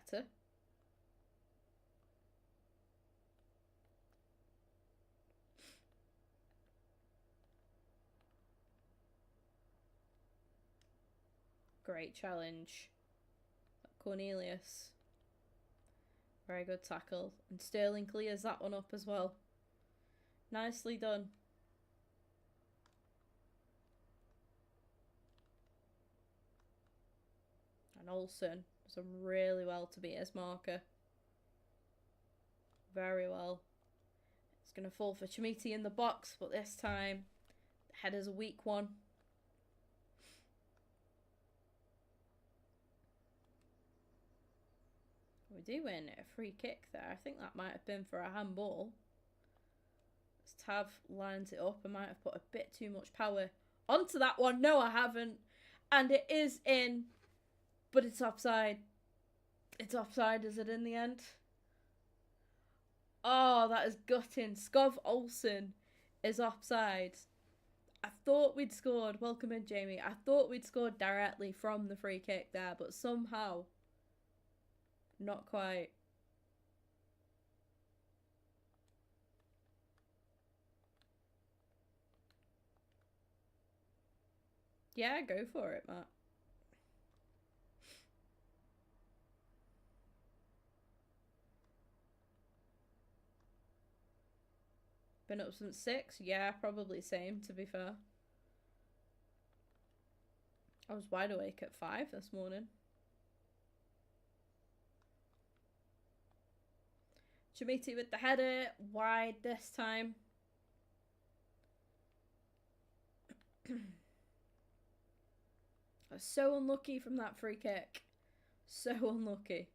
better. Great challenge. Cornelius. Very good tackle. And Sterling clears that one up as well. Nicely done. And Olsen has done really well to beat his marker. Very well. It's going to fall for Chamiti in the box, but this time the header's a weak one. We do win a free kick there. I think that might have been for a handball. As Tav lines it up, I might have put a bit too much power onto that one. No, I haven't. And it is in, but it's offside. It's offside, is it, in the end? Oh, that is gutting. Skov Olsen is offside. I thought we'd scored. Welcome in, Jamie. I thought we'd scored directly from the free kick there, but somehow not quite. Yeah, go for it, Matt. Been up since 6? Yeah, probably same, to be fair. I was wide awake at 5 this morning. Chamiti with the header, wide this time. I was so unlucky from that free kick. So unlucky.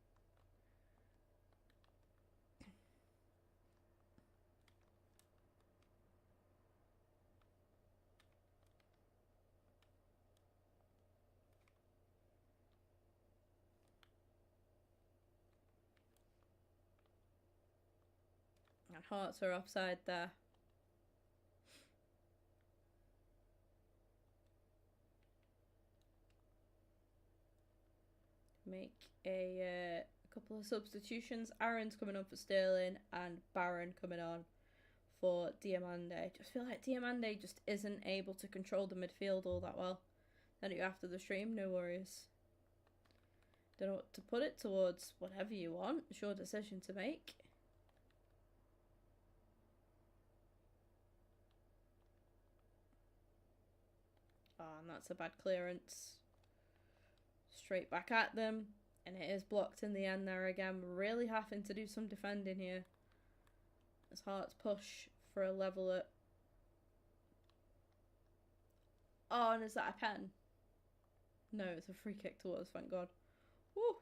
And Hearts are offside there. Make a couple of substitutions. Aaron's coming on for Sterling and Baron coming on for Diamande. I just feel like Diamande just isn't able to control the midfield all that well. Then you after the stream, no worries. Don't know what to put it towards. Whatever you want. It's your decision to make. Oh, and that's a bad clearance. Straight back at them. And it is blocked in the end there again. We're really having to do some defending here. As Hearts push for a level at... Oh, and is that a pen? No, it's a free kick to us, thank God. Woo!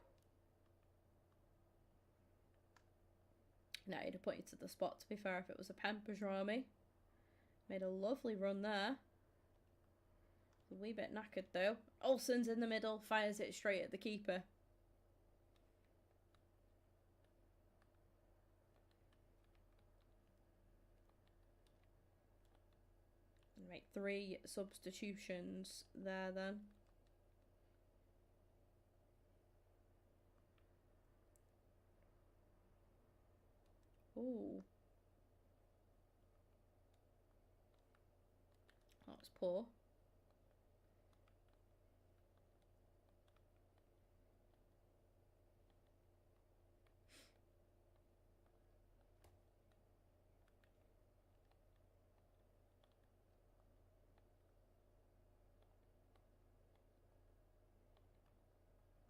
No, he'd have pointed to the spot, to be fair, if it was a pen. Pajrami made a lovely run there. A wee bit knackered though. Olsen's in the middle, fires it straight at the keeper. And make 3 substitutions there then. Ooh. That was poor.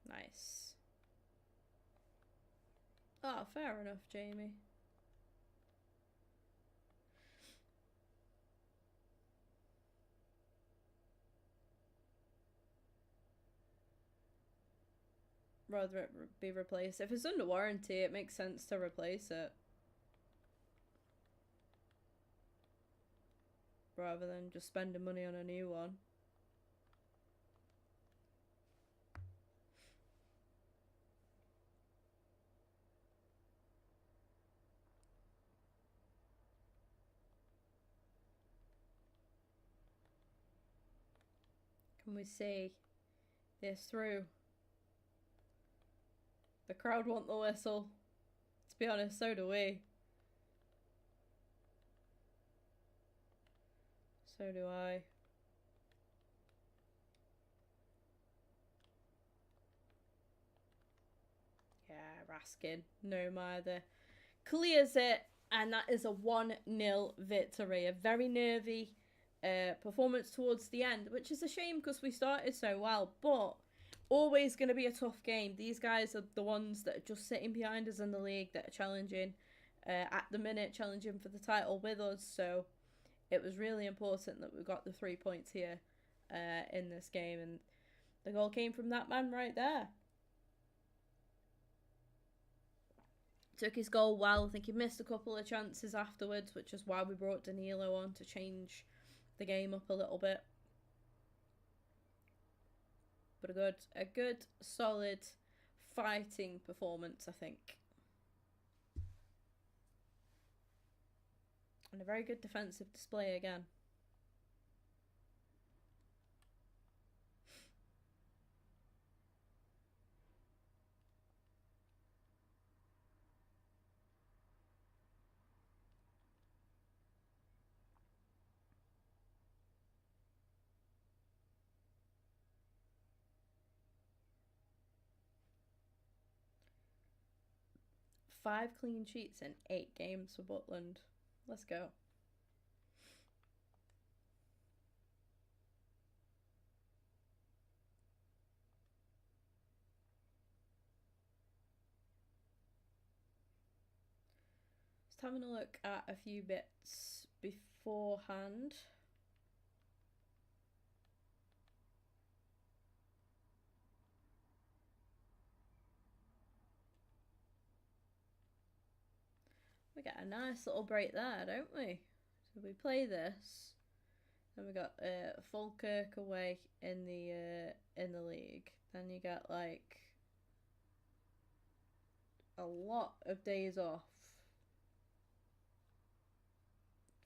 Nice. Oh, fair enough, Jamie. Rather it be replaced. If it's under warranty, it makes sense to replace it. Rather than just spending money on a new one. Can we see this through? The crowd want the whistle. To be honest, so do we. So do I. Yeah, Raskin. No matter. Clears it, and that is a 1-0 victory. A very nervy performance towards the end, which is a shame because we started so well, but always going to be a tough game. These guys are the ones that are just sitting behind us in the league that are challenging at the minute, challenging for the title with us, so it was really important that we got the 3 points here in this game, and the goal came from that man right there. Took his goal well. I think he missed a couple of chances afterwards, which is why we brought Danilo on to change the game up a little bit. But a good, solid, fighting performance, I think. And a very good defensive display again. Five clean sheets in 8 games for Butland. Let's go. Just having a look at a few bits beforehand. We get a nice little break there, don't we? So we play this, then we got Falkirk away in the league. Then you get like a lot of days off.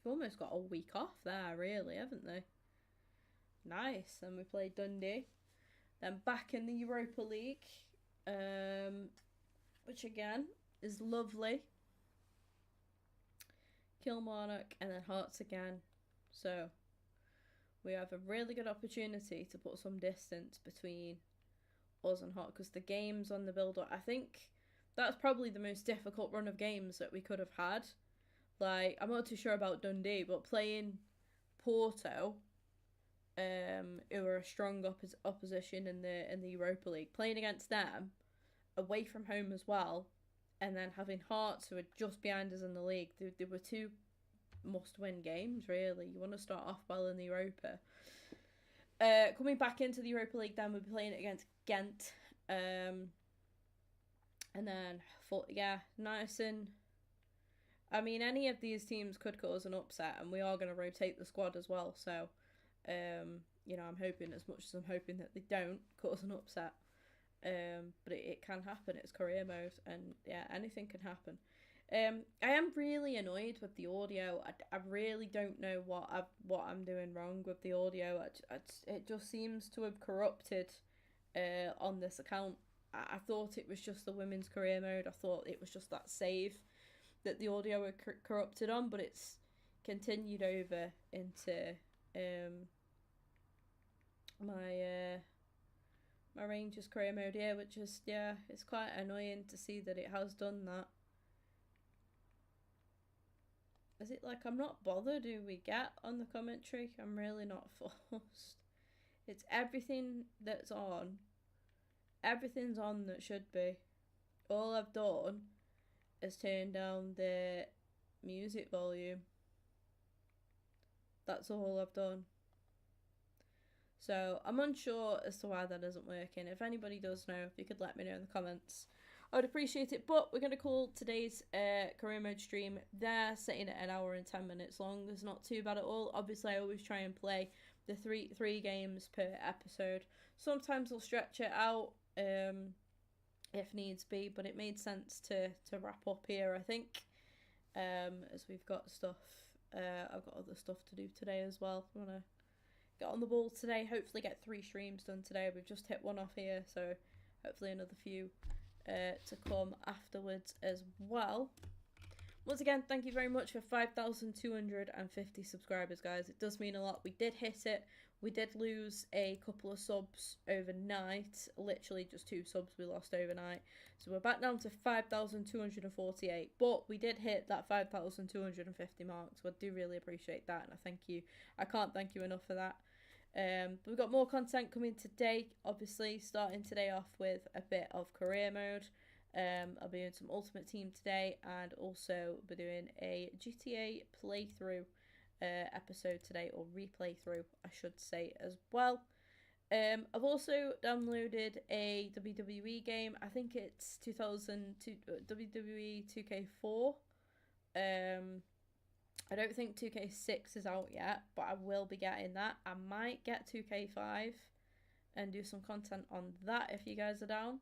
We've almost got a week off there, really, haven't they? Nice. Then we play Dundee. Then back in the Europa League, which again is lovely. Kilmarnock and then Hearts again. So we have a really good opportunity to put some distance between us and Hearts, because the games on the build-up, I think that's probably the most difficult run of games that we could have had. Like, I'm not too sure about Dundee, but playing Porto, who are a strong opposition in the Europa League, playing against them away from home as well, and then having Hearts, who are just behind us in the league, they were 2 must-win games, really. You want to start off well in the Europa. Coming back into the Europa League, then we'll be playing against Ghent. And then, nice and... I mean, any of these teams could cause an upset, and we are going to rotate the squad as well. So, you know, I'm hoping, as much as I'm hoping that they don't cause an upset. But it can happen. It's career mode, and yeah, anything can happen. I am really annoyed with the audio. I really don't know what I'm doing wrong with the audio. It just seems to have corrupted on this account. I thought it was just the women's career mode. I thought it was just that save that the audio were corrupted on, but it's continued over into my Rangers career mode here, which is, yeah, it's quite annoying to see that it has done that. Is it like I'm not bothered who we get on the commentary? I'm really not forced. It's everything that's on. Everything's on that should be. All I've done is turn down the music volume. That's all I've done. So I'm unsure as to why that isn't working. If anybody does know, if you could let me know in the comments, I would appreciate it. But we're going to call today's career mode stream there, sitting at 1 hour and 10 minutes long. It's not too bad at all. Obviously, I always try and play the three games per episode. Sometimes I'll stretch it out if needs be, but it made sense to wrap up here, I think, as we've got stuff. I've got other stuff to do today as well. I want to get on the ball today, hopefully get 3 streams done today. We've just hit 1 off here, so hopefully another few to come afterwards as well. Once again, thank you very much for 5,250 subscribers, guys. It does mean a lot. We did hit it. We did lose a couple of subs overnight. Literally just 2 subs we lost overnight. So we're back down to 5,248. But we did hit that 5,250 mark. So I do really appreciate that. And I thank you. I can't thank you enough for that. But we've got more content coming today. Obviously, starting today off with a bit of career mode. I'll be doing some Ultimate Team today, and also be doing a GTA playthrough episode today, or replay through, I should say, as well. I've also downloaded a WWE game. I think it's 2002 WWE 2K4. I don't think 2K6 is out yet, but I will be getting that. I might get 2K5 and do some content on that if you guys are down.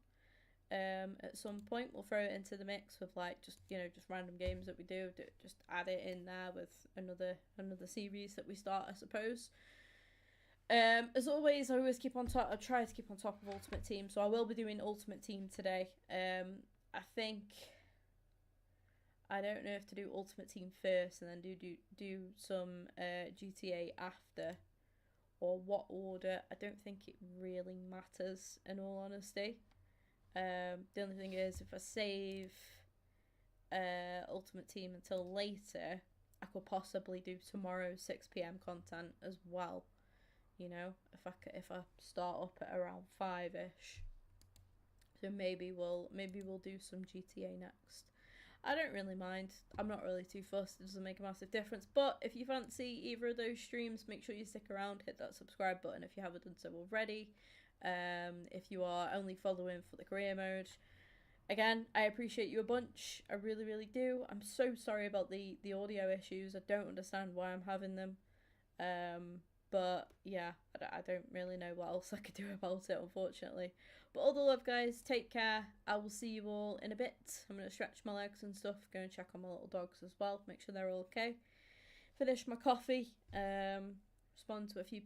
At some point we'll throw it into the mix with like just random games that we do, just add it in there with another series that we start, I suppose. As always, I always keep on top. I try to keep on top of Ultimate Team, so I will be doing Ultimate Team today. I think I don't know if to do Ultimate Team first and then do some GTA after, or what order. I don't think it really matters, in all honesty. The only thing is, if I save Ultimate Team until later, I could possibly do tomorrow's 6 PM content as well. You know, if I start up at around 5ish, so maybe we'll do some GTA next. I don't really mind. I'm not really too fussed. It doesn't make a massive difference. But if you fancy either of those streams, make sure you stick around. Hit that subscribe button if you haven't done so already. If you are only following for the career mode, again, I appreciate you a bunch. I really, really do. I'm so sorry about the audio issues. I don't understand why I'm having them. But yeah, I don't really know what else I could do about it, unfortunately. But all the love, guys. Take care. I will see you all in a bit. I'm going to stretch my legs and stuff. Go and check on my little dogs as well. Make sure they're all okay. Finish my coffee. Respond to a few